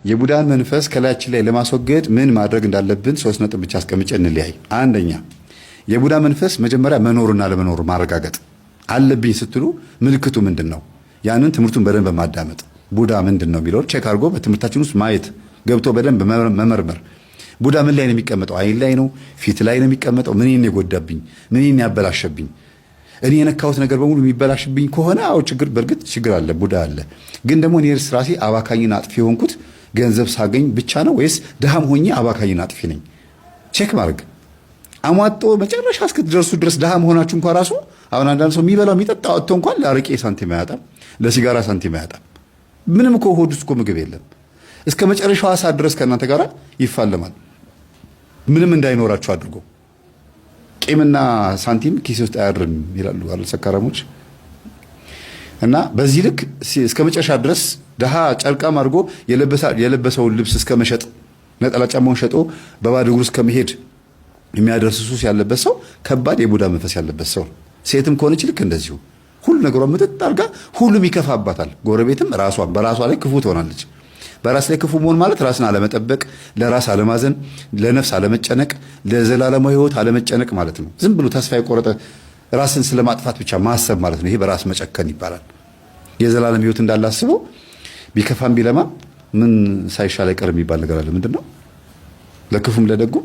የቡዳን መንፈስ ከላያችን ላይ ለማስወገድ ምን ማድረግ እንዳለብን 3 ነጥብ ብቻ አስቀምጬ እንለያይ። አንደኛ የቡዳ መንፈስ መጀመሪያ መኖርና ለመኖር ማረጋገጥ አለብኝ ስትሉ ምልክቱ ምንድነው? ያንን ትምህርቱን በደንብ ማዳመጥ ቡዳ ምንድነው የሚለው ቼክ አድርጎ በትምህርታችን ውስጥ ማየት ገብቶ በደንብ መመርመር። ቡዳ ምን ላይ ነው የሚቀመጠው? አይን ላይ ነው? ፊት ላይ ነው የሚቀመጠው? ምን የጎዳብኝ? ምን ያበላሸብኝ? እኔ የነካሁት ነገር በሙሉ የሚበላሽብኝ ከሆነ አው ችግር በርግጥ ችግር አለ፣ ቡዳ አለ። ግን ደግሞ እኔ ራሴ አባካኝና አጥፊ የሆንኩት ገንዘብ ሳገኝ ብቻ ነው ወይስ ድሃም ሆኜ አባካኝና አጥፊ ነኝ? ቼክ ማድረግ። አሟጦ መጨረሻ እስክትደርሱ ድረስ ድሃ መሆናችሁ እንኳን ራሱ አሁን አንዳንድ ሰው የሚበላው የሚጠጣው አጥቶ እንኳን ለአረቄ ሳንቲም አያጣም፣ ለሲጋራ ሳንቲም አያጣም። ምንም እኮ ሆድ ውስጥ እኮ ምግብ የለም። እስከ መጨረሻው ሰዓት ድረስ ከእናንተ ጋር ይፋለማል፣ ምንም እንዳይኖራችሁ አድርጎ። ቂምና ሳንቲም ኪስ ውስጥ አያድርም ይላሉ አይደል ሰካራሞች። እና በዚህ ልክ እስከ መጨረሻ ድረስ ድሃ ጨርቃም አድርጎ የለበሰውን ልብስ እስከ መሸጥ ነጠላ ጫማውን ሸጦ በባዶ እግሩ እስከ መሄድ የሚያደርስ ሱስ ያለበት ሰው ከባድ የቡዳ መንፈስ ያለበት ሰው። ሴትም ከሆነች ልክ እንደዚሁ ሁሉ ነገሯን ምጥጥ አድርጋ ሁሉም ይከፋባታል። ጎረቤትም በራሷ ላይ ክፉ ትሆናለች። በራስ ላይ ክፉ መሆን ማለት ራስን አለመጠበቅ፣ ለራስ አለማዘን፣ ለነፍስ አለመጨነቅ፣ ለዘላለማዊ ሕይወት አለመጨነቅ ማለት ነው። ዝም ብሎ ተስፋ የቆረጠ ራስን ስለማጥፋት ብቻ ማሰብ ማለት ነው። ይሄ በራስ መጨከን ይባላል። የዘላለም ሕይወት እንዳላስበው ቢከፋም ቢለማ ምን ሳይሻል አይቀር የሚባል ነገር አለ። ምንድነው? ለክፉም ለደጉ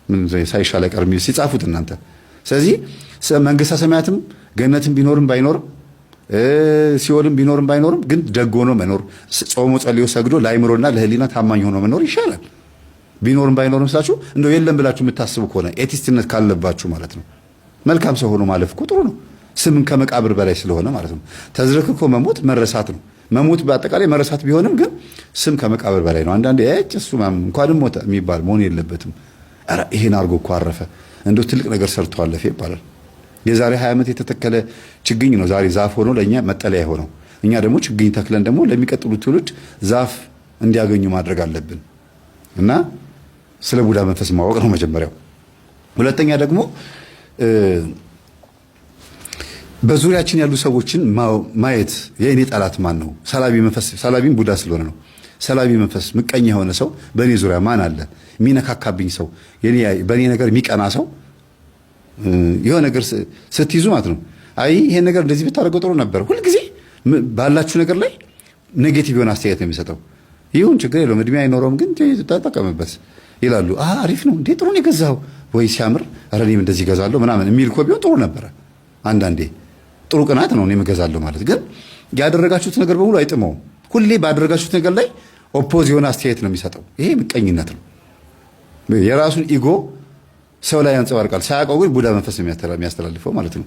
ምን ሳይሻል አይቀር ሲጻፉት እናንተ። ስለዚህ መንግስተ ሰማያትም ገነትም ቢኖርም ባይኖርም ሲኦልም ቢኖርም ባይኖርም ግን ደግ ሆኖ መኖር፣ ጾሞ ጸልዮ ሰግዶ ለአይምሮና ለህሊና ታማኝ ሆኖ መኖር ይሻላል። ቢኖርም ባይኖርም ስላችሁ እንደው የለም ብላችሁ የምታስቡ ከሆነ ኤቲስትነት ካለባችሁ ማለት ነው። መልካም ሰው ሆኖ ማለፍ እኮ ጥሩ ነው። ስምን ከመቃብር በላይ ስለሆነ ማለት ነው። ተዝረክርኮ መሞት መረሳት ነው። መሞት በአጠቃላይ መረሳት ቢሆንም ግን ስም ከመቃብር በላይ ነው። አንዳንዴ እሱ እንኳንም ሞተ የሚባል መሆን የለበትም። ኧረ ይሄን አድርጎ እኮ አረፈ እንደው ትልቅ ነገር ሰርቶ አለፈ ይባላል። የዛሬ 20 ዓመት የተተከለ ችግኝ ነው ዛሬ ዛፍ ሆኖ ለኛ መጠለያ ሆነው። እኛ ደግሞ ችግኝ ተክለን ደግሞ ለሚቀጥሉት ትውልድ ዛፍ እንዲያገኙ ማድረግ አለብን። እና ስለ ቡዳ መንፈስ ማወቅ ነው መጀመሪያው። ሁለተኛ ደግሞ በዙሪያችን ያሉ ሰዎችን ማየት። የእኔ ጠላት ማን ነው? ሰላቢ መንፈስ። ሰላቢም ቡዳ ስለሆነ ነው። ሰላቢ መንፈስ ምቀኛ የሆነ ሰው በእኔ ዙሪያ ማን አለ? የሚነካካብኝ ሰው፣ በእኔ ነገር የሚቀና ሰው የሆነ ነገር ስትይዙ ማለት ነው። አይ ይሄን ነገር እንደዚህ ብታደርገው ጥሩ ነበር። ሁልጊዜ ባላችሁ ነገር ላይ ኔጌቲቭ የሆነ አስተያየት ነው የሚሰጠው። ይሁን ችግር የለውም እድሜ አይኖረውም ግን ተጠቀምበት ይላሉ። አሪፍ ነው እንዴ ጥሩ ነው የገዛኸው ወይ ሲያምር፣ ኧረ እኔም እንደዚህ እገዛለሁ ምናምን የሚል እኮ ቢሆን ጥሩ ነበረ። አንዳንዴ ጥሩ ቅናት ነው እኔም እገዛለሁ ማለት። ግን ያደረጋችሁት ነገር በሙሉ አይጥመውም። ሁሌ ባደረጋችሁት ነገር ላይ ኦፖዝ የሆነ አስተያየት ነው የሚሰጠው። ይሄ ምቀኝነት ነው። የራሱን ኢጎ ሰው ላይ ያንጸባርቃል። ሳያውቀው ግን ቡዳ መንፈስ የሚያስተላልፈው ማለት ነው።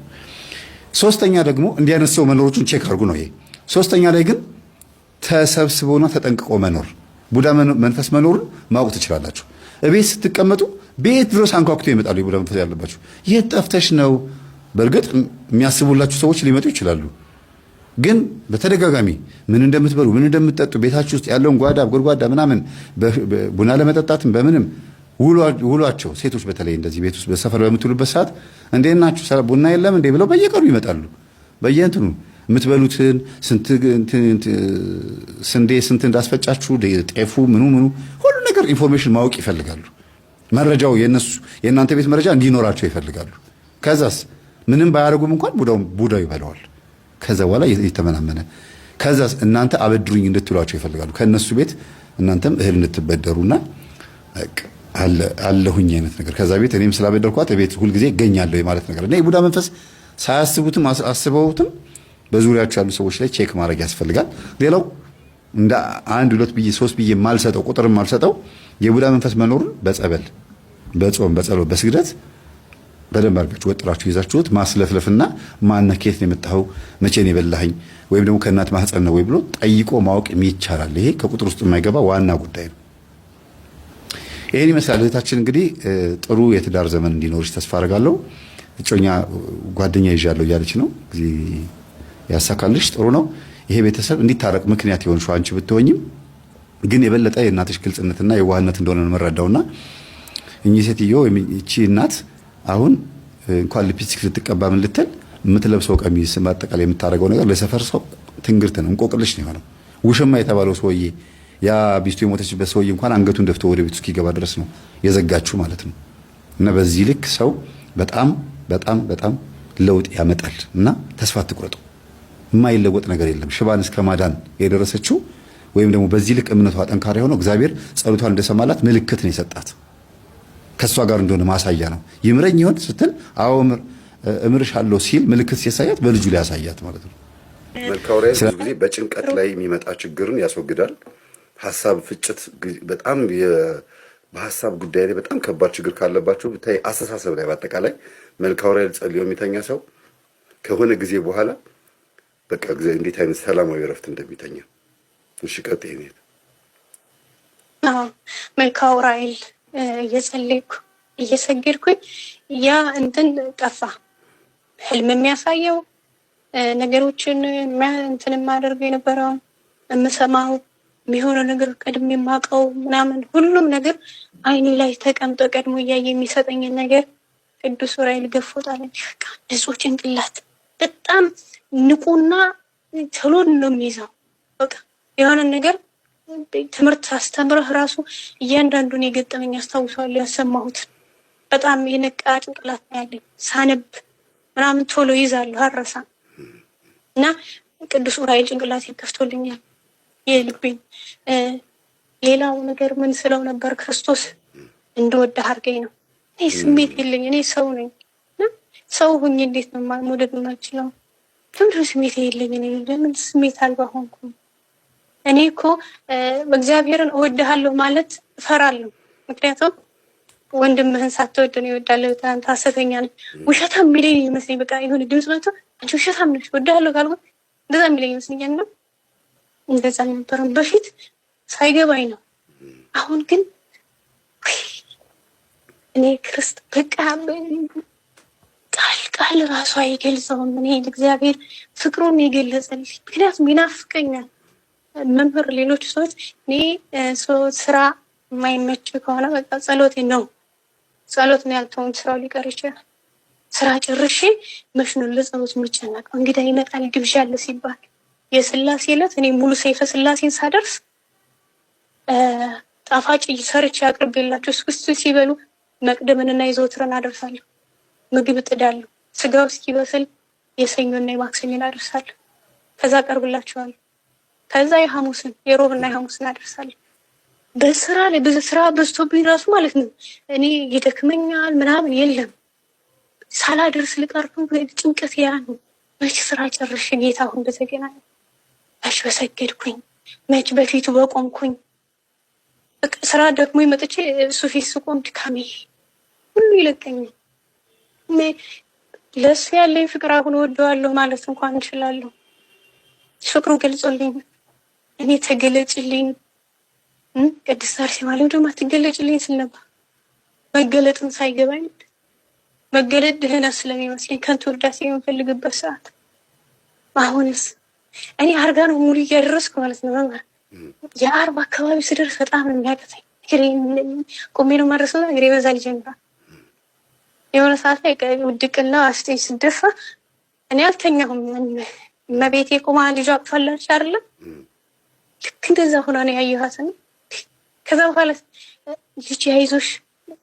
ሶስተኛ ደግሞ እንዲህ አይነት ሰው መኖሮቹን ቼክ አድርጉ ነው ይሄ። ሶስተኛ ላይ ግን ተሰብስቦና ተጠንቅቆ መኖር። ቡዳ መንፈስ መኖሩን ማወቅ ትችላላችሁ። እቤት ስትቀመጡ ቤት ድረስ አንኳኩቶ ይመጣሉ የቡዳ መንፈስ ያለባችሁ። የት ጠፍተሽ ነው? በእርግጥ የሚያስቡላችሁ ሰዎች ሊመጡ ይችላሉ። ግን በተደጋጋሚ ምን እንደምትበሉ ምን እንደምትጠጡ ቤታችሁ ውስጥ ያለውን ጓዳ ጎድጓዳ ምናምን ቡና ለመጠጣትም በምንም ውሏቸው ሴቶች በተለይ እንደዚህ ቤት ውስጥ በሰፈር በምትውሉበት ሰዓት እንዴት ናችሁ ቡና የለም እንዴ ብለው በየቀኑ ይመጣሉ። በየእንትኑ የምትበሉትን ስንዴ ስንት እንዳስፈጫችሁ ጤፉ ምኑ ሁሉ ነገር ኢንፎርሜሽን ማወቅ ይፈልጋሉ። መረጃው የእናንተ ቤት መረጃ እንዲኖራቸው ይፈልጋሉ። ከዛስ ምንም ባያደርጉም እንኳን ቡዳው ይበላዋል። ከዛ በኋላ የተመናመነ ከዛስ እናንተ አበድሩኝ እንድትሏቸው ይፈልጋሉ። ከነሱ ቤት እናንተም እህል እንድትበደሩና አለሁኝ አይነት ነገር ከዛ ቤት እኔም ስላበደርኳት ቤት ሁልጊዜ እገኛለሁ የማለት ነገር እና የቡዳ መንፈስ ሳያስቡትም አስበውትም በዙሪያቸው ያሉ ሰዎች ላይ ቼክ ማድረግ ያስፈልጋል። ሌላው እንደ 1 2 ብዬ 3 ብዬ ማልሰጠው ቁጥርም ማልሰጠው የቡዳ መንፈስ መኖሩን በጸበል በጾም በጸሎት በስግደት በደንብ አድርጋችሁ ወጥራችሁ ይዛችሁት ማስለፍለፍና ማነኬት ነው የመጣው መቼ ነው የበላኸኝ ወይም ደግሞ ከእናት ማህፀን ነው ወይ ብሎ ጠይቆ ማወቅ ይቻላል። ይሄ ከቁጥር ውስጥ የማይገባ ዋና ጉዳይ ነው። ይሄን ይመስላል። እህታችን እንግዲህ ጥሩ የትዳር ዘመን እንዲኖርሽ ተስፋ አደርጋለሁ። እጮኛ ጓደኛ ይዣለሁ እያለች ነው። ያሳካልሽ። ጥሩ ነው። ይሄ ቤተሰብ እንዲታረቅ ምክንያት ይሆንሽ አንቺ ብትሆኝም ግን የበለጠ የእናትሽ ግልጽነትና የዋህነት እንደሆነ ነው የምረዳውና እኚህ ሴትዮ እቺ እናት አሁን እንኳን ሊፕስቲክ ልትቀባ ምን ልትል የምትለብሰው ቀሚስ በአጠቃላይ የምታደርገው ነገር ለሰፈር ሰው ትንግርት ነው፣ እንቆቅልሽ ነው የሆነው። ውሽማ የተባለው ሰውዬ ያ ሚስቱ የሞተችበት ሰውዬ እንኳን አንገቱን ደፍቶ ወደ ቤቱ እስኪገባ ድረስ ነው የዘጋችሁ ማለት ነው። እና በዚህ ልክ ሰው በጣም በጣም በጣም ለውጥ ያመጣል እና ተስፋ አትቁረጡ። የማይለወጥ ነገር የለም። ሽባን እስከ ማዳን የደረሰችው ወይም ደግሞ በዚህ ልክ እምነቷ ጠንካራ የሆነው እግዚአብሔር ጸሎቷን እንደሰማላት ምልክት ነው የሰጣት። ከሷ ጋር እንደሆነ ማሳያ ነው። ይምረኝ ይሆን ስትል አዎ እምርሻለሁ ሲል ምልክት ሲያሳያት በልጁ ላይ ያሳያት ማለት ነው። መልክዓ ዑራኤል ብዙ ጊዜ በጭንቀት ላይ የሚመጣ ችግርን ያስወግዳል። ሀሳብ ፍጭት በጣም በሀሳብ ጉዳይ ላይ በጣም ከባድ ችግር ካለባቸው ብታይ አስተሳሰብ ላይ በአጠቃላይ መልክዓ ዑራኤል ጸልዮ የሚተኛ ሰው ከሆነ ጊዜ በኋላ በቃ እንዴት አይነት ሰላማዊ እረፍት እንደሚተኛ። እሺ ቀጥይ ነው። መልክዓ ዑራኤል እየጸለይኩ እየሰገድኩኝ ያ እንትን ጠፋ። ህልም የሚያሳየው ነገሮችን እንትን የማደርገው የነበረው የምሰማው የሚሆነው ነገር ቀድሜ የማውቀው ምናምን ሁሉም ነገር አይኔ ላይ ተቀምጦ ቀድሞ እያየ የሚሰጠኝን ነገር ቅዱስ ዑራኤል ገፎታለኝ። በቃ ንጹህ ጭንቅላት በጣም ንቁና ቶሎ ነው የሚይዘው። በቃ የሆነ ነገር ትምህርት አስተምረህ ራሱ እያንዳንዱን የገጠመኝ አስታውሰዋለሁ። ያሰማሁት በጣም የነቃ ጭንቅላት ነው ያለኝ። ሳነብ ምናምን ቶሎ ይዛለሁ አልረሳም። እና ቅዱስ ዑራኤል ጭንቅላቴን ከፍቶልኛል የልቤን። ሌላው ነገር ምን ስለው ነበር? ክርስቶስ እንደወደህ አድርገኝ ነው። እኔ ስሜት የለኝ፣ እኔ ሰው ነኝ። ሰው ሁኜ እንዴት ነው መውደድ የማልችለው? ለምንድነው ስሜት የለኝ? እኔ ለምን ስሜት አልባ ሆንኩ? እኔ እኮ እግዚአብሔርን እወድሃለሁ ማለት እፈራለሁ። ምክንያቱም ወንድምህን ሳትወድ ነው ይወዳለሁ። አንተ ሐሰተኛ ነህ፣ ውሸታም የሚለኝ ይመስለኝ። በቃ የሆነ ድምፅ መጥቶ አንቺ ውሸታም ነሽ እወድሃለሁ ካልኩት እንደዛ የሚለኝ ይመስለኛል። ነው እንደዛ አልነበረም በፊት ሳይገባኝ ነው። አሁን ግን እኔ በቃ ቃል ራሱ አይገልጸውም። እኔ እግዚአብሔር ፍቅሩን የገለጸልኝ ምክንያቱም ይናፍቀኛል። መምህር ሌሎች ሰዎች እኔ ስራ የማይመች ከሆነ በቃ ጸሎት ነው ያልተውን ስራው ሊቀር ይችላል። ስራ ጨርሼ መሽኖ ለጸሎት የሚጨነቀው እንግዳ ይመጣል ግብዣ አለ ሲባል የስላሴ ዕለት እኔ ሙሉ ሰይፈ ስላሴን ሳደርስ ጣፋጭ ሰርቼ አቅርቤላቸው እስክስቱ ሲበሉ መቅደምንና የዘወትርን አደርሳለሁ። ምግብ እጥዳለሁ። ስጋው እስኪበስል የሰኞና የማክሰኞን አደርሳለሁ። ከዛ አቀርብላቸዋለሁ። ከዛ የሮብና የሐሙስን አደርሳለሁ። በስራ ላይ ብዙ ስራ በዝቶብኝ ራሱ ማለት ነው እኔ ይደክመኛል ምናምን የለም ሳላደርስ ልቀርኩ ጭንቀት ያ ነው። መች ስራ ጨርሼ ጌታ አሁን በተገናኘ መች በሰገድኩኝ መች በፊቱ በቆምኩኝ። በቃ ስራ ደግሞ መጥቼ እሱ ፊት ስቆም ድካሜ ሁሉ ይለቀኛል። ለእሱ ያለኝ ፍቅር አሁን እወደዋለሁ ማለት እንኳን እንችላለሁ። ፍቅሩ ገልጾልኝ እኔ ተገለጭልኝ ቅድስት አርሴማ ደግሞ አትገለጭልኝ ስል ነበር። መገለጥን ሳይገባኝ መገለጥ ድህነት ስለሚመስለኝ ከንቱ ውዳሴ የምፈልግበት ሰዓት አሁንስ እኔ አርጋ ነው ሙሉ እያደረስኩ ማለት ነው። የአርባ አካባቢ ስደርስ በጣም ነው የሚያቀተኝ። ቆሜ ነው ማድረስና እግሬ በዛ ሊጀምራል። የሆነ ሰዓት ላይ ውድቅና አስጤኝ ስደፋ እኔ አልተኛሁም። እመቤቴ ቆማ ልጇ አቅፋለች አይደለም ልክ እንደዛ ሆና ነው ያየኋት። ከዛ በኋላ ልጅ አይዞሽ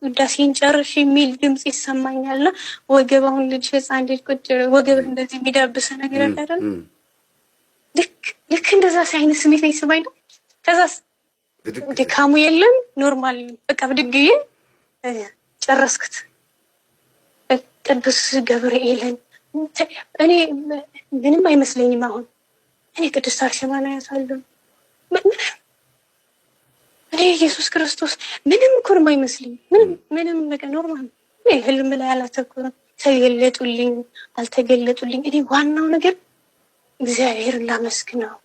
ውዳሴን ጨርሽ የሚል ድምፅ ይሰማኛልና ወገብ አሁን ህፃን ልጅ ቁጭ ወገብ እንደዚህ የሚዳብሰ ነገር አለ አይደል? ልክ እንደዛ አይነት ስሜት ነው ይሰማኝ ነው። ከዛ ድካሙ የለም ኖርማል በቃ ብድግዬ ጨረስኩት። ቅዱስ ገብርኤልን እኔ ምንም አይመስለኝም። አሁን እኔ ቅድስት አርሴማ ነው ያሳለሁ። እኔ ኢየሱስ ክርስቶስ ምንም እኮ ነው አይመስልኝ። ምንም ነገር ኖርማል ነው። ህልም ላይ አላተኩርም። ተገለጡልኝ አልተገለጡልኝ እኔ ዋናው ነገር እግዚአብሔርን ላመስግነው፣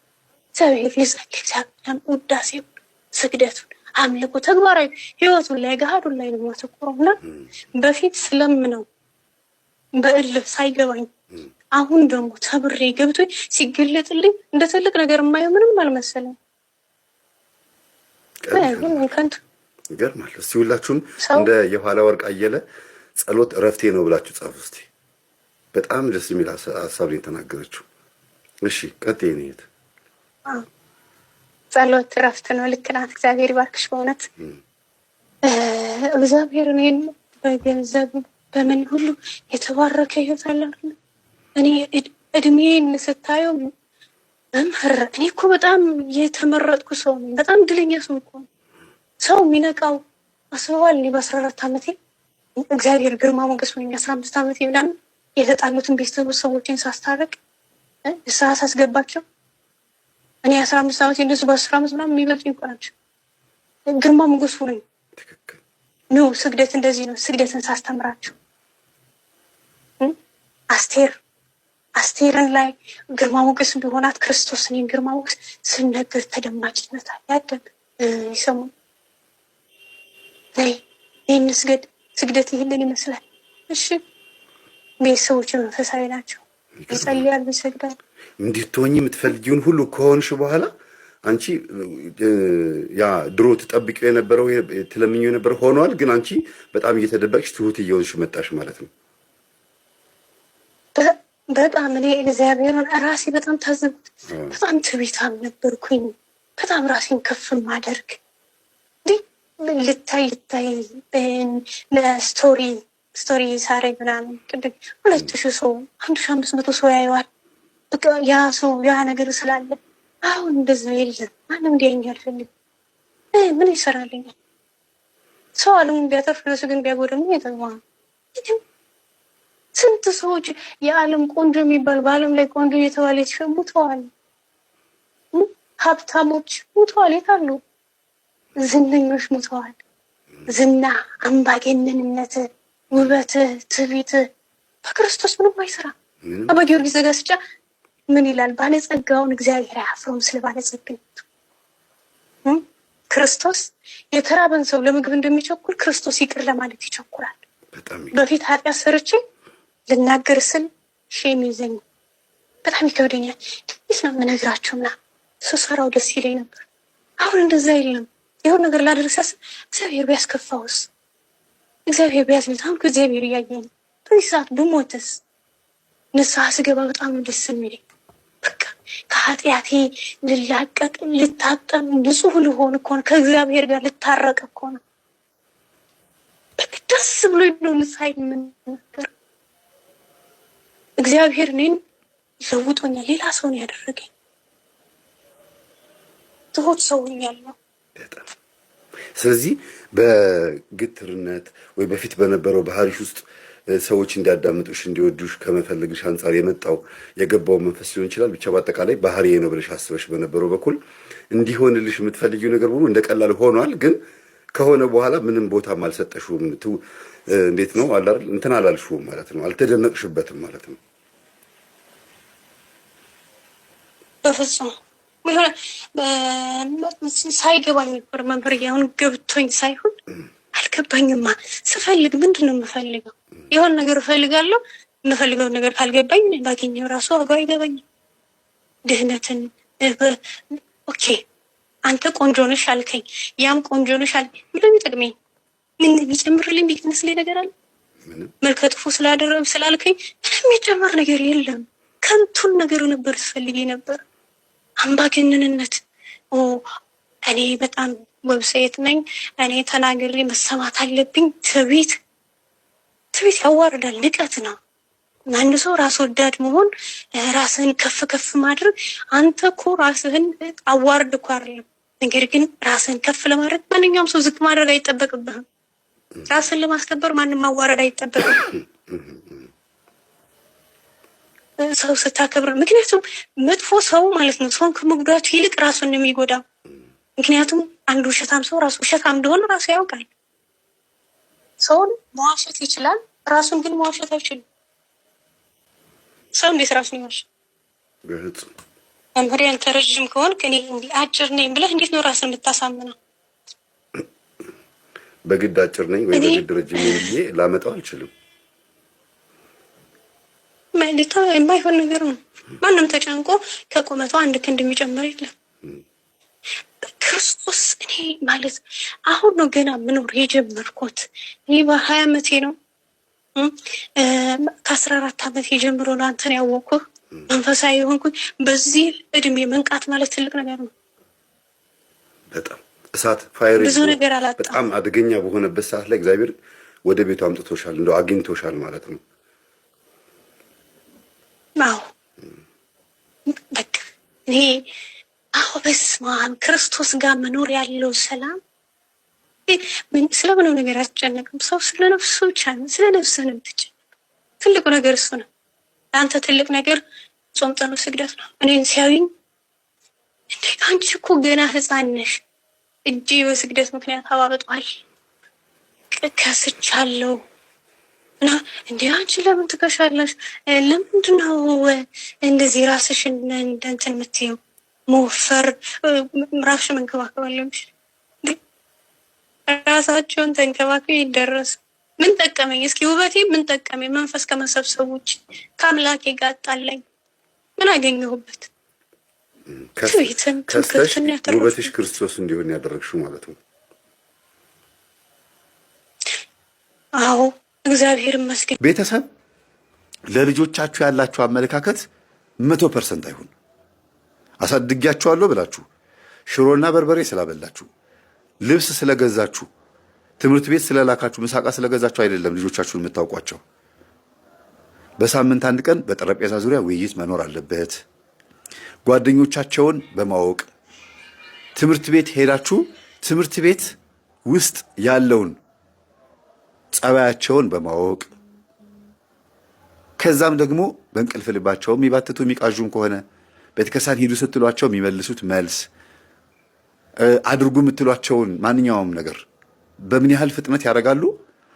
እግዚአብሔር ልጸልይ፣ እግዚአብሔር ውዳሴው፣ ስግደቱን፣ አምልኮ ተግባራዊ ህይወቱን ላይ ገሃዱን ላይ ነው የማተኩረው። እና በፊት ስለምነው በእልህ ሳይገባኝ አሁን ደግሞ ተብሬ ገብቶኝ ሲገለጥልኝ እንደ ትልቅ ነገር የማየው ምንም አልመሰለኝ። ከንቱ ይገርማል። እስቲ ሁላችሁም እንደ የኋላ ወርቅ አየለ ጸሎት እረፍቴ ነው ብላችሁ ጻፉ እስቲ። በጣም ደስ የሚል ሀሳብ ነው የተናገረችው። እሺ ቀጥይ። ጸሎት እረፍት ነው። ልክ ናት። እግዚአብሔር ይባርክሽ በእውነት እግዚአብሔር እኔን በገንዘብ በምን ሁሉ የተባረከ ህይወት አለ። እኔ እድሜን ስታየው መምህር እኔ እኮ በጣም የተመረጥኩ ሰው ነኝ። በጣም ድለኛ ሰው እኮ ሰው የሚነቃው አስበዋል። እኔ በ14 ዓመቴ እግዚአብሔር ግርማ ሞገስ ሆኝ 15 ዓመቴ ምናምን የተጣሉትን ቤተሰቦችን ሳስታረቅ ንስሐ ሳስገባቸው እኔ 15 ዓመቴ እንደሱ በ10 ዓመት ምናምን የሚበልጡ ይቆናቸው ግርማ ሞገስ ሆኝ ነው። ስግደት እንደዚህ ነው። ስግደትን ሳስተምራቸው አስቴርን ላይ ግርማ ሞገስ ቢሆናት ክርስቶስ እኔን ግርማ ሞገስ ስነገር ተደማጭነት ያደግ ይሰሙ ይህን ስግደት ይህንን ይመስላል። እሺ ቤተሰቦች መንፈሳዊ ናቸው፣ ይጸልያሉ፣ ይሰግዳሉ። እንድትሆኚ የምትፈልጊውን ሁሉ ከሆንሽ በኋላ አንቺ ያ ድሮ ትጠብቂው የነበረው ትለምኚው የነበረው ሆኗል። ግን አንቺ በጣም እየተደበቅሽ ትሁት እየሆንሽ መጣሽ ማለት ነው። በጣም እኔ እግዚአብሔርን ራሴ በጣም ታዘብኩት። በጣም ትዕቢታም ነበርኩኝ። በጣም ራሴን ከፍ ማደርግ ልታይ ለስቶሪ ሳረግ ምናምን ቅድም 2000 ሰው 1500 ሰው ያየዋል። በቃ ያ ሰው ያ ነገር ስላለ አሁን እንደዛ የለም። ማንም እንዲያየኝ አልፈልግም። ምን ይሰራልኛል? ሰው ዓለሙን ቢያተርፍ ነፍሱ ግን ቢያጎድል የተማ ስንት ሰዎች የዓለም ቆንጆ የሚባል በዓለም ላይ ቆንጆ እየተባለ ሙተዋል። ሀብታሞች ሙተዋል። የታሉ? ዝነኞች ሙተዋል። ዝና፣ አምባገነንነት፣ ውበት፣ ትዕቢት በክርስቶስ ምንም አይሰራ። አባ ጊዮርጊስ ዘጋስጫ ምን ይላል? ባለጸጋውን እግዚአብሔር አያፍረውም ስለ ባለጸግነቱ። ክርስቶስ የተራበን ሰው ለምግብ እንደሚቸኩል ክርስቶስ ይቅር ለማለት ይቸኩላል። በፊት ኃጢአት ሰርቼ ልናገር ስል ሼም ይዘኝ በጣም ይከብደኛል። እንዴት ነው የምነግራቸው? ምናምን ስሰራው ደስ ይለኝ ነበር። አሁን እንደዛ የለም። የሆነ ነገር ላደርሳስ እግዚአብሔር ቢያስከፋውስ? እግዚአብሔር ቢያዝንት? አሁን እግዚአብሔር እያየኝ በዚህ ሰዓት ብሞትስ? ንስሐ ስገባ በጣም ደስ የሚለኝ በቃ ከኃጢአቴ ልላቀቅ፣ ልታጠም፣ ንጹህ ልሆን እኮ ነው። ከእግዚአብሔር ጋር ልታረቅ እኮ ነው። በቃ ደስ ብሎ ነው ንስሐ የምንነገር። እግዚአብሔር እኔን ለውጦኛል። ሌላ ሰው ነው ያደረገኝ። ትሁት ሰው ሆኛለሁ። ስለዚህ በግትርነት ወይ በፊት በነበረው ባህሪሽ ውስጥ ሰዎች እንዲያዳምጡሽ እንዲወዱሽ ከመፈለግሽ አንጻር የመጣው የገባው መንፈስ ሊሆን ይችላል። ብቻ በአጠቃላይ ባህሪ ነው ብለሽ አስበሽ በነበረው በኩል እንዲሆንልሽ የምትፈልጊው ነገር ሁሉ እንደቀላል ሆኗል። ግን ከሆነ በኋላ ምንም ቦታም አልሰጠሽውም። እንዴት ነው አላል እንትን አላልሽውም ማለት ነው። አልተደነቅሽበትም ማለት ነው። በፍጹም ሳይገባኝ ነበር መምህር። አሁን ገብቶኝ ሳይሆን አልገባኝማ። ስፈልግ ምንድን ነው የምፈልገው? የሆነ ነገር እፈልጋለሁ። የምፈልገውን ነገር ካልገባኝ ባገኘው ራሱ ዋጋ አይገባኝም። ድህነትን ኦኬ አንተ ቆንጆ ነሽ አልከኝ፣ ያም ቆንጆ ነሽ አልከኝ። ምንድን ነው የሚጠቅመኝ? ምን የሚጨምርልኝ የሚመስለኝ ነገር አለ? መልከ ጥፉ ስላልከኝ ምንም የሚጨመር ነገር የለም። ከንቱን ነገር ነበር ስፈልግ ነበር። አምባገነንነት እኔ በጣም ወብሳይት ነኝ፣ እኔ ተናግሬ መሰማት አለብኝ። ትዕቢት ያዋርዳል። ንቀት ነው። አንድ ሰው ራስ ወዳድ መሆን፣ ራስህን ከፍ ከፍ ማድረግ። አንተ እኮ ራስህን አዋርድ እኮ አይደለም። ነገር ግን ራስህን ከፍ ለማድረግ ማንኛውም ሰው ዝቅ ማድረግ አይጠበቅብህም። ራስን ለማስከበር ማንም ማዋረድ አይጠበቅም። ሰው ስታከብር፣ ምክንያቱም መጥፎ ሰው ማለት ነው ሰውን ከመጉዳቱ ይልቅ ራሱን ነው የሚጎዳው። ምክንያቱም አንድ ውሸታም ሰው ራሱ ውሸታም እንደሆነ ራሱ ያውቃል። ሰውን መዋሸት ይችላል፣ ራሱን ግን መዋሸት አይችልም። ሰው እንዴት ራሱን ይዋሽ? መምህር አንተ ረዥም ከሆንክ እኔ አጭር ነኝ ብለህ እንዴት ነው ራስን የምታሳምነው? በግድ አጭር ነኝ ወይ በግድ ረጅም ነኝ ብዬ ላመጣው አልችልም። ማለት የማይሆን ነገር ነው። ማንም ተጨንቆ ከቁመቱ አንድ ክንድ የሚጨምር የለም። ክርስቶስ እኔ ማለት አሁን ነው ገና ምኖር የጀመርኩት። እኔ በ20 ዓመቴ ነው ከ14 ዓመቴ ጀምሮ ነው አንተን ያወቅኩህ መንፈሳዊ የሆንኩኝ። በዚህ እድሜ መንቃት ማለት ትልቅ ነገር ነው። በጣም እሳት ፋይር ብዙ ነገር አላጣም። በጣም አደገኛ በሆነበት ሰዓት ላይ እግዚአብሔር ወደ ቤቱ አምጥቶሻል፣ እንደው አግኝቶሻል ማለት ነው። አዎ በቃ እኔ በስመ አብ ክርስቶስ ጋር መኖር ያለው ሰላም ስለምንም ነገር አስጨነቅም። ሰው ስለ ነፍሱ ብቻ ነው፣ ስለ ነፍሱ ነው ብቻ። ትልቁ ነገር እሱ ነው። ለአንተ ትልቅ ነገር ጾም፣ ጸሎት፣ ስግደት ነው። እኔን ሲያዩኝ እንዴ አንቺ እኮ ገና ሕፃን ነሽ፣ እጄ በስግደት ምክንያት አባብጧል፣ ከስቻለሁ እና እንዴ አንቺ ለምን ትከሻለሽ? ለምንድን ነው እንደዚህ ራስሽን እንትን የምትይው? መወፈር ራስሽን መንከባከብ አለብሽ። ራሳቸውን ተንከባክበው ይደረሱ። ምን ጠቀመኝ? እስኪ ውበቴ ምን ጠቀመኝ? መንፈስ ከመሰብሰብ ውጭ ከአምላኬ ጋር ጣላኝ። ምን አገኘሁበት? ከስተሽ ውበትሽ ክርስቶስ እንዲሆን ያደረግሽው ማለት ነው። አዎ እግዚአብሔር ይመስገን። ቤተሰብ ለልጆቻችሁ ያላችሁ አመለካከት 100% አይሁን። አሳድጊያችኋለሁ ብላችሁ ሽሮና በርበሬ ስላበላችሁ፣ ልብስ ስለገዛችሁ፣ ትምህርት ቤት ስለላካችሁ፣ ምሳቃ ስለገዛችሁ አይደለም ልጆቻችሁን የምታውቋቸው። በሳምንት አንድ ቀን በጠረጴዛ ዙሪያ ውይይት መኖር አለበት። ጓደኞቻቸውን በማወቅ ትምህርት ቤት ሄዳችሁ ትምህርት ቤት ውስጥ ያለውን ጸባያቸውን በማወቅ ከዛም ደግሞ በእንቅልፍ ልባቸው የሚባትቱ የሚቃዡም ከሆነ ቤተክርስቲያን ሂዱ ስትሏቸው የሚመልሱት መልስ፣ አድርጉ የምትሏቸውን ማንኛውም ነገር በምን ያህል ፍጥነት ያደርጋሉ፣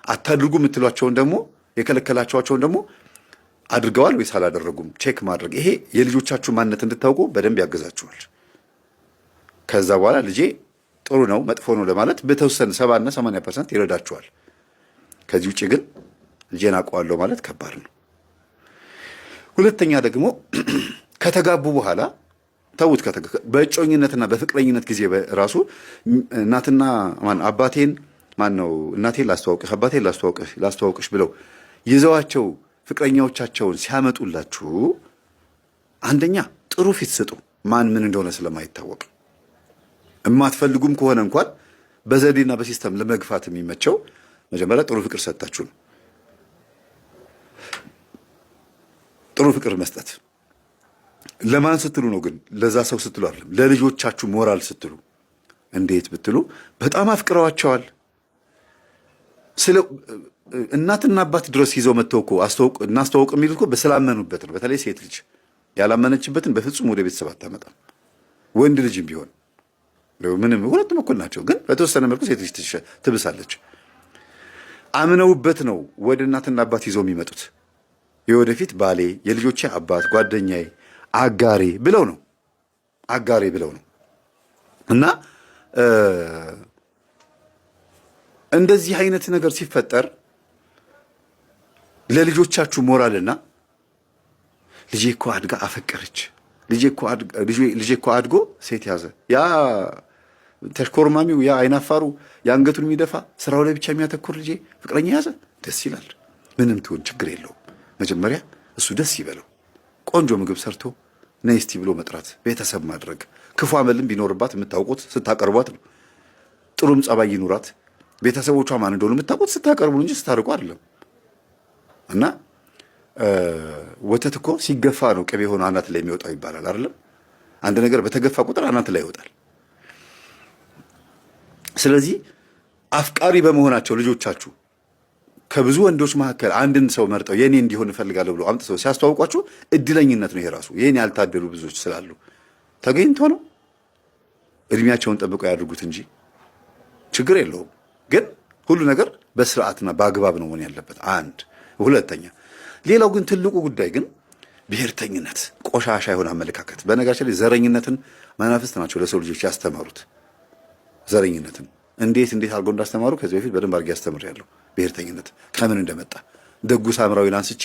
አታድርጉ የምትሏቸውን ደግሞ የከለከላቸዋቸውን ደግሞ አድርገዋል ወይስ አላደረጉም ቼክ ማድረግ። ይሄ የልጆቻችሁ ማንነት እንድታውቁ በደንብ ያግዛችኋል። ከዛ በኋላ ልጄ ጥሩ ነው መጥፎ ነው ለማለት በተወሰነ 70 እና 80% ይረዳችኋል። ከዚህ ውጭ ግን ልጄን አውቀዋለሁ ማለት ከባድ ነው። ሁለተኛ ደግሞ ከተጋቡ በኋላ ተውት። በእጮኝነትና በፍቅረኝነት ጊዜ ራሱ እናትና አባቴን እናቴን ላስተዋውቅሽ አባቴን ላስተዋውቅሽ ብለው ይዘዋቸው ፍቅረኛዎቻቸውን ሲያመጡላችሁ አንደኛ ጥሩ ፊት ስጡ። ማን ምን እንደሆነ ስለማይታወቅ የማትፈልጉም ከሆነ እንኳን በዘዴና በሲስተም ለመግፋት የሚመቸው መጀመሪያ ጥሩ ፍቅር ሰጣችሁ ነው። ጥሩ ፍቅር መስጠት ለማን ስትሉ ነው ግን? ለዛ ሰው ስትሉ አይደለም። ለልጆቻችሁ ሞራል ስትሉ። እንዴት ብትሉ በጣም አፍቅረዋቸዋል። ስለ እናትና አባት ድረስ ይዘው መጥተው እኮ እናስተዋውቅ የሚሉት እኮ በስላመኑበት ነው። በተለይ ሴት ልጅ ያላመነችበትን በፍጹም ወደ ቤተሰብ አታመጣም። ወንድ ልጅም ቢሆን ምንም ሁለቱም እኩል ናቸው። ግን በተወሰነ መልኩ ሴት ልጅ ትብሳለች። አምነውበት ነው ወደ እናትና አባት ይዘው የሚመጡት። የወደፊት ባሌ፣ የልጆቼ አባት፣ ጓደኛዬ፣ አጋሬ ብለው ነው እና እንደዚህ አይነት ነገር ሲፈጠር ለልጆቻችሁ ሞራልና ልጄ እኮ አድጋ አፈቀረች፣ ልጄ እኮ አድጎ ሴት ያዘ፣ ያ ተሽኮርማሚው፣ ያ አይናፋሩ፣ የአንገቱን የሚደፋ ስራው ላይ ብቻ የሚያተኩር ልጄ ፍቅረኛ ያዘ፣ ደስ ይላል። ምንም ትሆን ችግር የለውም። መጀመሪያ እሱ ደስ ይበለው። ቆንጆ ምግብ ሰርቶ ነይ እስቲ ብሎ መጥራት፣ ቤተሰብ ማድረግ። ክፉ አመልም ቢኖርባት የምታውቁት ስታቀርቧት ነው። ጥሩም ጸባይ ይኑራት፣ ቤተሰቦቿ ማን እንደሆኑ የምታውቁት ስታቀርቡ እንጂ ስታርቁ አይደለም። እና ወተት እኮ ሲገፋ ነው ቅቤ ሆኖ አናት ላይ የሚወጣው ይባላል አይደለም? አንድ ነገር በተገፋ ቁጥር አናት ላይ ይወጣል። ስለዚህ አፍቃሪ በመሆናቸው ልጆቻችሁ ከብዙ ወንዶች መካከል አንድን ሰው መርጠው የኔ እንዲሆን እፈልጋለሁ ብሎ አምጥተው ሲያስተዋውቋችሁ እድለኝነት ነው። ይሄ ራሱ ይሄን ያልታደሉ ብዙዎች ስላሉ ተገኝቶ ነው። እድሜያቸውን ጠብቀው ያድርጉት እንጂ ችግር የለውም። ግን ሁሉ ነገር በስርዓትና በአግባብ ነው መሆን ያለበት። አንድ ሁለተኛ፣ ሌላው ግን ትልቁ ጉዳይ ግን ብሔርተኝነት፣ ቆሻሻ የሆነ አመለካከት። በነገራችን ላይ ዘረኝነትን መናፍስት ናቸው ለሰው ልጆች ያስተማሩት። ዘረኝነትን እንዴት አድርገው እንዳስተማሩ ከዚህ በፊት በደንብ አድርጌ ያስተምሬያለሁ። ብሔርተኝነት ከምን እንደመጣ ደጉ ሳምራዊን አንስቼ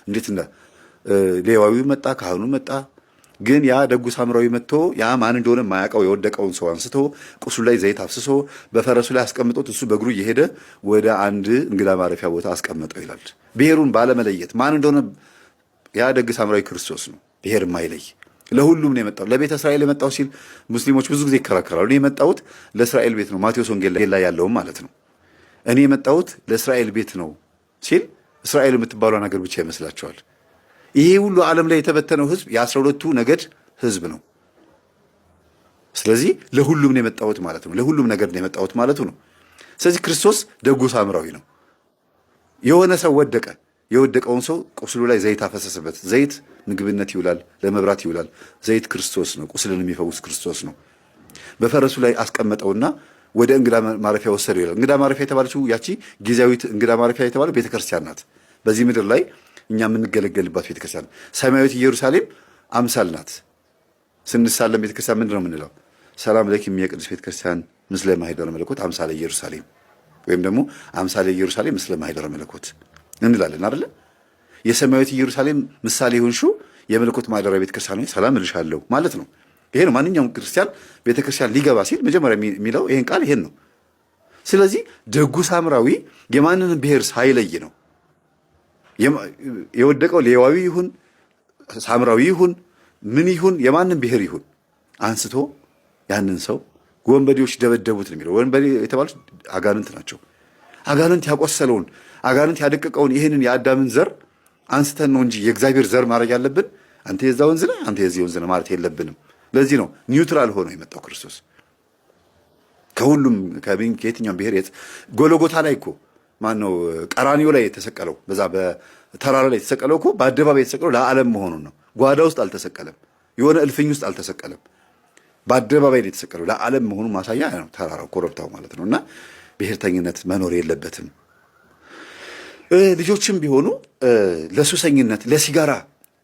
እንዴት ሌዋዊው መጣ፣ ካህኑ መጣ። ግን ያ ደጉ ሳምራዊ መጥቶ ያ ማን እንደሆነ የማያውቀው የወደቀውን ሰው አንስቶ ቁስሉ ላይ ዘይት አፍስሶ በፈረሱ ላይ አስቀምጦት እሱ በእግሩ እየሄደ ወደ አንድ እንግዳ ማረፊያ ቦታ አስቀመጠው ይላል። ብሔሩን ባለመለየት ማን እንደሆነ ያ ደግ ሳምራዊ ክርስቶስ ነው፣ ብሔር የማይለይ ለሁሉም ነው የመጣው። ለቤተ እስራኤል የመጣው ሲል ሙስሊሞች ብዙ ጊዜ ይከራከራሉ። እኔ የመጣሁት ለእስራኤል ቤት ነው፣ ማቴዎስ ወንጌል ላይ ያለውም ማለት ነው። እኔ የመጣሁት ለእስራኤል ቤት ነው ሲል እስራኤል የምትባለው ነገር ብቻ ይመስላቸዋል። ይሄ ሁሉ ዓለም ላይ የተበተነው ህዝብ የ12ቱ ነገድ ህዝብ ነው። ስለዚህ ለሁሉም ነው የመጣሁት ማለት ነው። ለሁሉም ነገድ ነው የመጣሁት ማለቱ ነው። ስለዚህ ክርስቶስ ደጉ ሳምራዊ ነው። የሆነ ሰው ወደቀ። የወደቀውን ሰው ቁስሉ ላይ ዘይት አፈሰሰበት። ዘይት ምግብነት ይውላል፣ ለመብራት ይውላል። ዘይት ክርስቶስ ነው፣ ቁስልን የሚፈውስ ክርስቶስ ነው። በፈረሱ ላይ አስቀመጠውና ወደ እንግዳ ማረፊያ ወሰደው ይላል። እንግዳ ማረፊያ የተባለችው ያቺ ጊዜያዊት እንግዳ ማረፊያ የተባለው ቤተክርስቲያን ናት። በዚህ ምድር ላይ እኛ የምንገለገልባት ቤተክርስቲያን። ሰማያዊት ኢየሩሳሌም አምሳል ናት። ስንሳለም ቤተክርስቲያን ምንድን ነው የምንለው? ሰላም ለኪም የቅዱስ ቤተክርስቲያን ምስለ ማኅደረ መለኮት አምሳለ ኢየሩሳሌም፣ ወይም ደግሞ አምሳለ ኢየሩሳሌም ምስለ ማኅደረ መለኮት እንላለን አይደለ? የሰማያዊት ኢየሩሳሌም ምሳሌ የሆንሽው የመለኮት ማደሪያ ቤተክርስቲያን ሆይ ሰላም እልሻለሁ ማለት ነው። ይሄ ነው ማንኛውም ክርስቲያን ቤተክርስቲያን ሊገባ ሲል መጀመሪያ የሚለው ይሄን ቃል ይሄን ነው። ስለዚህ ደጉ ሳምራዊ የማንንም ብሔር ሳይለይ ነው የወደቀው። ሌዋዊ ይሁን ሳምራዊ ይሁን ምን ይሁን የማንም ብሔር ይሁን አንስቶ ያንን ሰው ወንበዴዎች ደበደቡት ነው የሚለው። ወንበዴ የተባሉት አጋንንት ናቸው። አጋንንት ያቆሰለውን አጋንንት ያደቀቀውን ይህንን የአዳምን ዘር አንስተን ነው እንጂ የእግዚአብሔር ዘር ማድረግ ያለብን አንተ የዛ ወንዝ ነህ አንተ የዚህ ወንዝ ነህ ማለት የለብንም። ለዚህ ነው ኒውትራል ሆኖ የመጣው ክርስቶስ ከሁሉም ከየትኛውም ብሔር። ጎልጎታ ላይ እኮ ማነው ቀራኒዮ ላይ የተሰቀለው? በዛ በተራራ ላይ የተሰቀለው እኮ በአደባባይ የተሰቀለው ለዓለም መሆኑን ነው። ጓዳ ውስጥ አልተሰቀለም፣ የሆነ እልፍኝ ውስጥ አልተሰቀለም። በአደባባይ ላይ የተሰቀለው ለዓለም መሆኑን ማሳያ ነው ተራራው፣ ኮረብታው ማለት ነው። እና ብሔርተኝነት መኖር የለበትም። ልጆችም ቢሆኑ ለሱሰኝነት፣ ለሲጋራ፣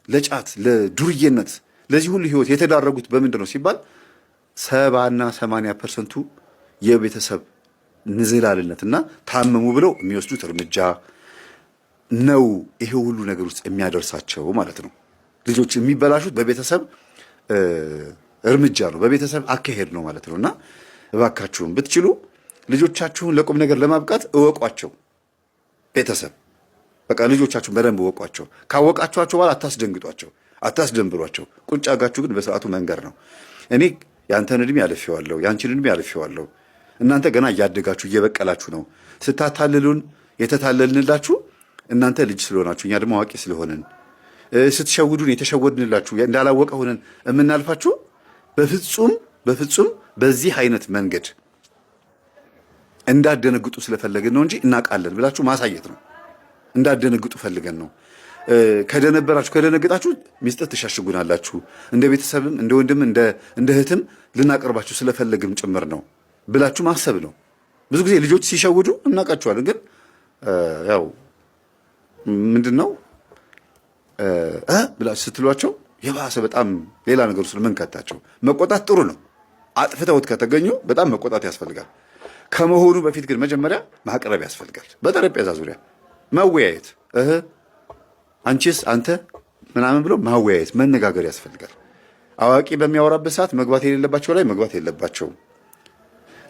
ለጫት፣ ለዱርዬነት ለዚህ ሁሉ ህይወት የተዳረጉት በምንድን ነው ሲባል 70% እና 80% የቤተሰብ ንዝላልነትና ታመሙ ብለው የሚወስዱት እርምጃ ነው ይሄ ሁሉ ነገር ውስጥ የሚያደርሳቸው ማለት ነው። ልጆች የሚበላሹት በቤተሰብ እርምጃ ነው፣ በቤተሰብ አካሄድ ነው ማለት ነው። እና እባካችሁም ብትችሉ ልጆቻችሁን ለቁም ነገር ለማብቃት እወቋቸው። ቤተሰብ በቃ ልጆቻችሁን በደንብ እወቋቸው። ካወቃችኋቸው በኋላ አታስደንግጧቸው፣ አታስደንብሯቸው። ቁጭ አጋችሁ ግን በስርዓቱ መንገር ነው። እኔ ያንተን እድሜ አልፌዋለሁ፣ ያንቺን እድሜ አልፌዋለሁ። እናንተ ገና እያደጋችሁ እየበቀላችሁ ነው። ስታታልሉን የተታለልንላችሁ እናንተ ልጅ ስለሆናችሁ እኛ ደግሞ አዋቂ ስለሆንን፣ ስትሸውዱን የተሸወድንላችሁ እንዳላወቀ ሆነን የምናልፋችሁ በፍጹም በዚህ አይነት መንገድ እንዳደነግጡ ስለፈለግን ነው እንጂ እናውቃለን ብላችሁ ማሳየት ነው። እንዳደነግጡ ፈልገን ነው። ከደነገጣችሁ ሚስጥር ትሻሽጉናላችሁ። እንደ ቤተሰብም እንደ ወንድም እንደ እህትም ልናቀርባችሁ ስለፈለግም ጭምር ነው ብላችሁ ማሰብ ነው። ብዙ ጊዜ ልጆች ሲሸውዱ እናውቃቸዋለን፣ ግን ያው ምንድነው ብላችሁ ስትሏቸው የባሰ በጣም ሌላ ነገር ውስጥ መንከታቸው። መቆጣት ጥሩ ነው። አጥፍተውት ከተገኙ በጣም መቆጣት ያስፈልጋል። ከመሆኑ በፊት ግን መጀመሪያ ማቅረብ ያስፈልጋል። በጠረጴዛ ዙሪያ መወያየት፣ አንቺስ አንተ ምናምን ብሎ ማወያየት፣ መነጋገር ያስፈልጋል። አዋቂ በሚያወራበት ሰዓት መግባት የሌለባቸው ላይ መግባት የለባቸውም።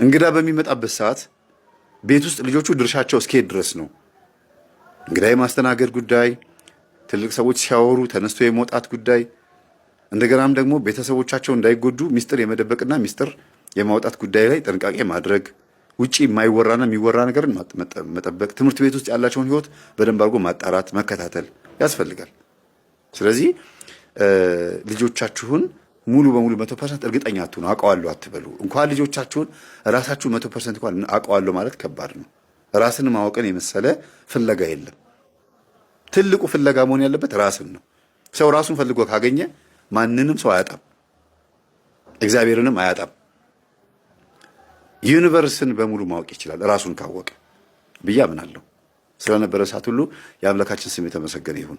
እንግዳ በሚመጣበት ሰዓት ቤት ውስጥ ልጆቹ ድርሻቸው እስከሄድ ድረስ ነው። እንግዳ የማስተናገድ ጉዳይ፣ ትልቅ ሰዎች ሲያወሩ ተነስቶ የመውጣት ጉዳይ፣ እንደገናም ደግሞ ቤተሰቦቻቸው እንዳይጎዱ ሚስጥር የመደበቅና ሚስጥር የማውጣት ጉዳይ ላይ ጥንቃቄ ማድረግ፣ ውጪ የማይወራና የሚወራ ነገርን መጠበቅ፣ ትምህርት ቤት ውስጥ ያላቸውን ሕይወት በደንብ አድርጎ ማጣራት መከታተል ያስፈልጋል። ስለዚህ ልጆቻችሁን ሙሉ በሙሉ 100% እርግጠኛ አትሁኑ። አውቀዋለሁ አትበሉ። እንኳን ልጆቻችሁን ራሳችሁ 100% እንኳን አውቀዋለሁ ማለት ከባድ ነው። ራስን ማወቅን የመሰለ ፍለጋ የለም። ትልቁ ፍለጋ መሆን ያለበት ራስን ነው። ሰው ራሱን ፈልጎ ካገኘ ማንንም ሰው አያጣም፣ እግዚአብሔርንም አያጣም። ዩኒቨርስን በሙሉ ማወቅ ይችላል ራሱን ካወቀ ብዬ አምናለሁ። ስለነበረ ሰዓት ሁሉ የአምላካችን ስም የተመሰገነ ይሁን።